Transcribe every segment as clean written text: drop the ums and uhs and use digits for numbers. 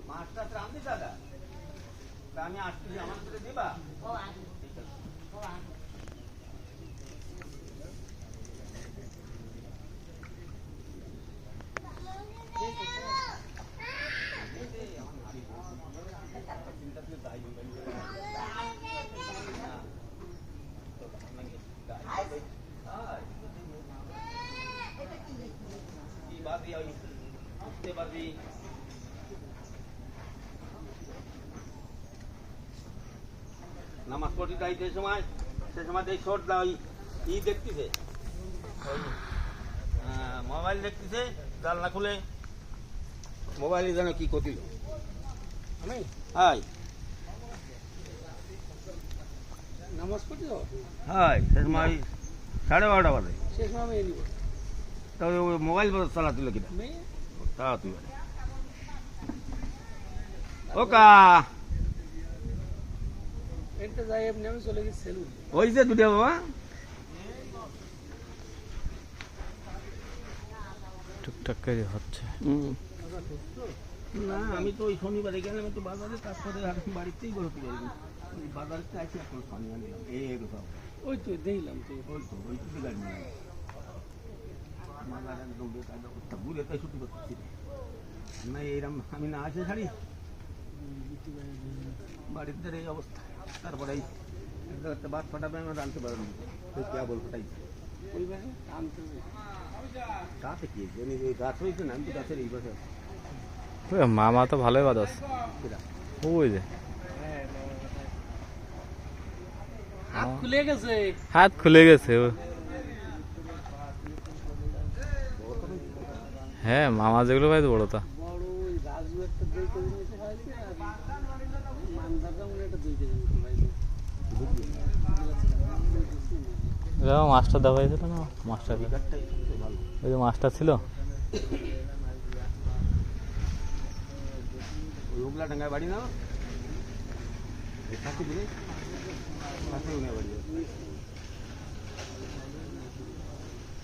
মাছটা রান্ধি দাদা, আমি আসছি, আমার সাথে দিবা? নামাজ পড়তে যাই সে সময় এই শর্টটা ওই ই দেখতেছে, মোবাইল দেখতেছে, জানলা খুলে মোবাইলে যেন কি করছিল। হাই নামাজ পড়তে যাও? হাই সে সময় 12:30 বাজে, সে সময় আমি নিব তবে ওই মোবাইল চালাচ্ছিল কিনা মেয়ে তা তুই ওকা এটা যাই আপনি আমি চলে গেছি সেলুন। ওই যে দুটো বাবা টুকটাক করে হচ্ছে। না আমি তো ওই শনিবারে গেলাম একটু বাজারে, তারপরে বাড়িতেই বেরোতে পারবি, ওই বাজারতে আসি এখন পানি আনলাম এই সব। ওই তো দেখলাম তো ওই তো গাড়ি নিয়ে বাজার একদম বেকার অবস্থা, বুঝে তাই ছুটি করতেছি না, এইরকম আমি না আসে ছাড়ি বাড়িতে এই অবস্থা। তারপরে একটা বাদ ফাটাবে, আমি আনতে পারবো কেবল ফাটাই ওই ভাই আনতে গাছে কি ওই গাছ হয়েছে না, আমি তো গাছের এই পাশে মামা তো ভালোই বাদাস। ওই যে হাত খুলে গেছে। হাত খুলে গেছে। হ্যাঁ মামা যেগুলো ভাই বড় তা বড় ওই রাজু একটা 2 কেজি নিতে পারছে, আর মানদারটা মনে একটা 2 কেজি নিতে পারছে। মাছটা দেওয়া হয়েছিল না, মাছটা ওই যে মাছটা ছিল ওগুলা ডাঙ্গায় বাড়ি না থাকি দিলে বাড়ি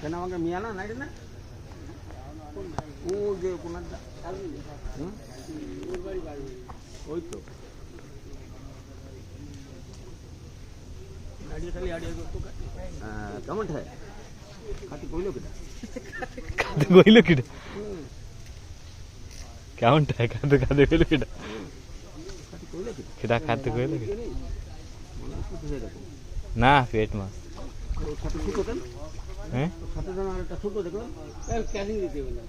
কেন আমাকে মিয়া না নাই না ও যে কোনার ওই তো খালি আড়িয়ে কেমন ঠায় খাতি কইলো কেটা কাঁদে কইলো কিটা কেমন ঠায় কাঁদে কাঁদে কইলো কিটা কিটা খাতে কইলো কিটা না পেট মাছ। হ্যাঁ ক্যানিং দিতে হবে না।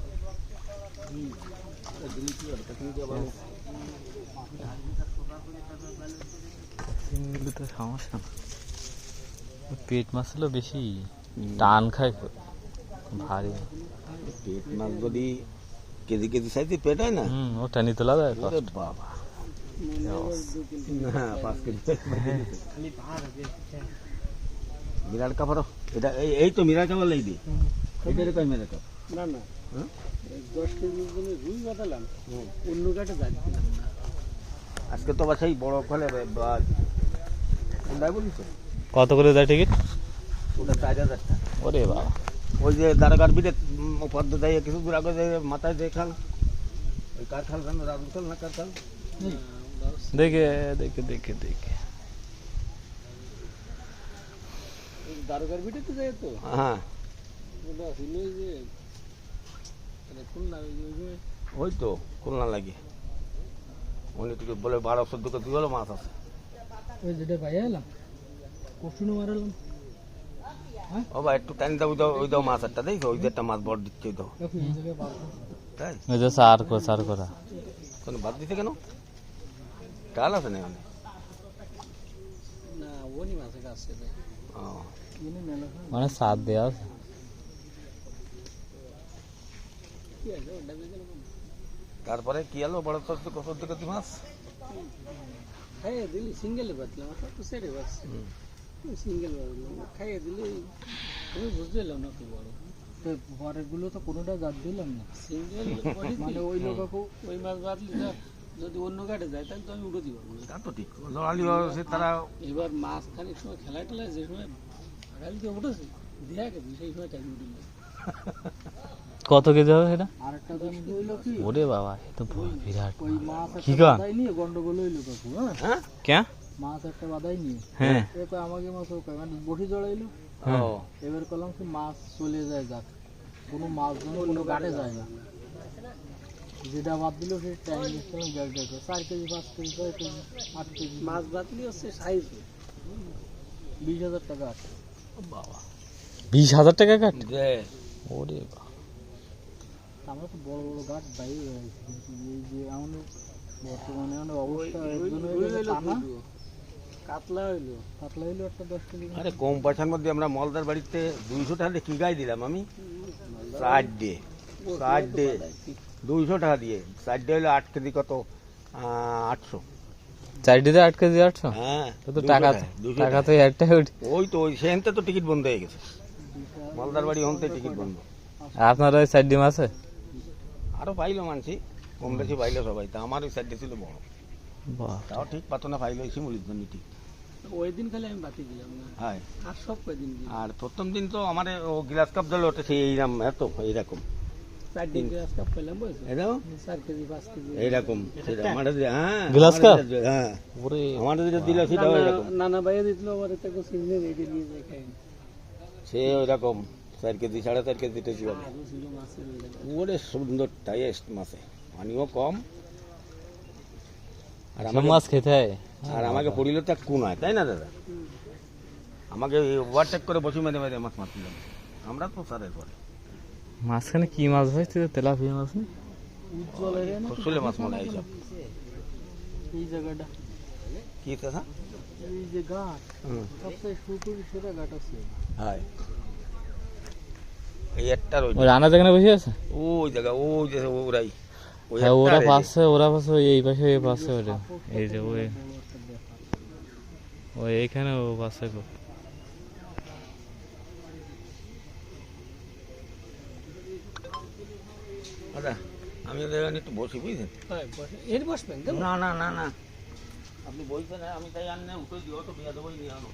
তো সমস্যা না, পেট মাছ হলো বেশি টান খায়, ভারী পেট মাছ যদি কেজি কেজি সাইজে পেট হয় না, ও টানি তোলা যায় বাবা না 5 কেজি মিরার কাপড় এটা এই তো মিরার কাপড় লাগবে, এটারে কয় মিরার কাপড় না না 10 কেজির জন্য রুই বাটালাম, অন্য কাটে যাচ্ছি না। আজকে তো বাসাই বড় ফলে কোনটাই বলিস কত করে দেয় টিকিট? ওটা 4000 টাকা। ওরে বাবা, ওই যে দারাগার বিটে পদ্ম দেয় কিছু দূর আগে মাথায় দিয়ে খাল, ওই কার খাল খান রাজু খাল না কার খাল দেখে দেখে দেখে দেখে দারোগার ভিটে তো যায় তো। হ্যাঁ ওটা ছিল ওই যে খুলনা ওই তো খুলনা লাগে, উনি থেকে বলে 12-14 কেজি হলো মাছ আছে। ওই যেটা ভাইয়া এলাম কষ্টুনো মারালাম। ও ভাই একটু টাইম দাও, ওই দাও মাছ একটা দেখো, ওই যে একটা মাছ বড় দিচ্ছে দাও, তাই ওই যে সার করা কোনো বাদ দিতে কেন, ডাল আছে না এখানে? না ওনি মাছের কাছে ও মানে সার দেওয়া আছে। তারপরে কি এলো বড় 14 কেজি মাছ? খাইয়ে দিলি সিঙ্গেলে বাতলাম, তো সেরে বাস সিঙ্গেল খাইয়ে দিলি তুমি বুঝতে এলাম না কি বড় পরের গুলো তো কোনোটা জাত দিলাম না, সিঙ্গেল মানে ওই লোক ওই মাছ বাতলি যদি অন্য ঘাটে যায় তাহলে তো আমি উঠে দিব। তা তো ঠিক লড়ালি আছে তারা। এবার মাছ খানিক সময় খেলা টেলায় যে সময় আগালিতে উঠেছে দেখা গেছে সেই সময় টাইম উঠে কত কেজি হবে সেটা? আরেকটা জিনিস হইলো কি, ওরে বাবা এ তো বিরাট ওই মাছ কি একটা গান? বাদাই নিয়ে গন্ডগোল হইলো কাকু, হ্যাঁ হ্যাঁ ক্যা? মাছ একটা বাদাই নিয়ে হ্যাঁ এ কয় আমাকে মাছ ও কয় মানে বটি জড়াইলো, হ্যাঁ। ও এবার করলাম কি মাছ চলে যায় যাক, কোনো মাছ যেন কোনো ঘাটে যায় না, যেটা বাদ দিল সে ট্যাং দিচ্ছিলাম 1.5 4 কেজি 5 কেজি 6 কেজি 8 কেজি মাছ বাদলি হচ্ছে সাইজ 20,000 টাকা আছে। বাবা 20,000 টাকা কাট? যে ওরে বাবা। আমরা তো বড় বড় গাছ বাইরে রয়েছে, কিন্তু এই যে আমাদের বর্তমানে আমাদের অবস্থা একজন হইলো টানা কাতলা হইলো একটা 10 কেজি। আরে কম পয়সার মধ্যে আমরা মলদার বাড়িতে 200 টাকা দিয়ে কি গাই দিলাম আমি, 60 ডে 200 টাকা দিয়ে 60 ডে হলো 8 কেজি কত 800। 4 ডিতে 8 কেজি 800? হ্যাঁ তো তো টাকা 200 টাকা তো একটাই উঠে। ওই তো ওই সেখানতে তো টিকিট বন্ধ হয়ে গেছে, মলদার বাড়ি হতে টিকিট বন্ধ। আর আপনার ওই 4 ডিম আছে? আরো পাইলো মানছি, কম বেশি পাইলো সবাই, তা আমার ওই সাইডে ছিল বড়, বাহ তাও ঠিক পাতো না পাইলো শিমুলির জন্য ঠিক। ওই দিন খালি আমি বাতি দিলাম না, হ্যাঁ আর সব কয়দিন দিলাম। আর প্রথম দিন তো আমার ও গ্লাস কাপ দিল ওটা সেই এইরকম এত এইরকম 4 দিন গ্লাস কাপ পেলাম বুঝছো, এরকম 4 কেজি 5 কেজি এইরকম আমার হ্যাঁ গ্লাস কাপ? হ্যাঁ ওরে আমার যেটা দিল সেটাও এরকম, নানা ভাইয়া দিছিল আমার একটা সিজনে রেডি নিয়ে যায় খাই, সে ওইরকম 4 কেজি 4.5 কেজি টেজি হবে। আলু ছিল মাছের ওই জায়গায়। ওরে সুন্দর টেস্ট মাছে, পানিও কম, আর সব আমাকে মাছ খেতে হয়। আর আমাকে পড়িল তো এক কোনায়, তাই না দাদা? আমাকে ওভারটেক করে বসে মেরে মেরে মাছ মারছিলাম আমরা তো স্যারের পরে। মাঝখানে কি মাছ হয়েছে? তেলাপিয়া মাছ না? উজ্জ্বল হয়ে না ফসলে মাছ মনে হয় এইসব। এই জায়গাটা, কি দাদা? এই যে ঘাট হুম সবচেয়ে সুপুরি সেরা ঘাট আছে। হ্যাঁ এই একটার ওই ওই রান্না যেখানে বসে আছে? ওই জায়গা ওই যে ওরাই ওই হ্যাঁ ওরা একটার এই যে। পাচ্ছে, ওরা পাচ্ছে ওই এই পাশে এই পাশে ওটা এই যে ওই ওই এইখানে ও পাচ্ছে গো। দাদা আমি ওদের এখানে একটু বসি বুঝলেন? এর বসবেন তো না না না না আপনি বলছেন আমি তাই আনলে উঠে দিও তো বিয়া দেবই নিয়ে আনো।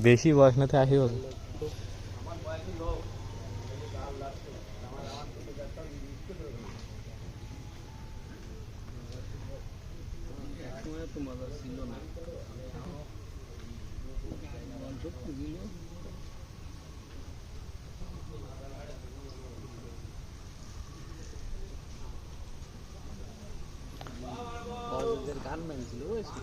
বেশি বয়স না তো 80 বছর। সময় তো মজা ছিল না, সত্যি ছিল। গার্মেন্ট ছিল বুঝেছি।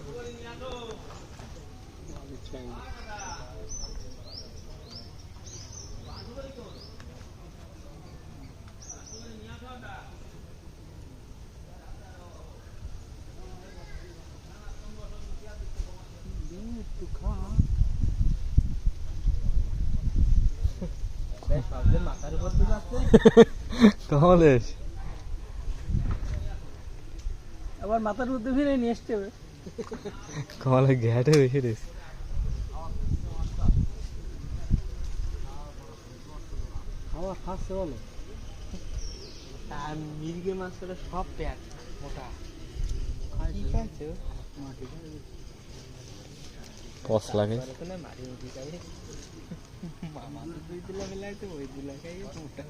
একটু খা মাথার উপর দিয়ে যাচ্ছে, কমলেশ আবার মাথার মধ্যে ফিরে নিয়ে আসতে হবে। কমলের ঘ্যাটে বেশি রেস। খাওয়া খাচ্ছে বলো, আর মির্গে মাছের সব প্যাক মোটা কি খাচ্ছে মাটি পস লাগে। মাটি উঠি খাই মামা তো দুই দিলা মিলাইতে ওই দিলা খাই মোটা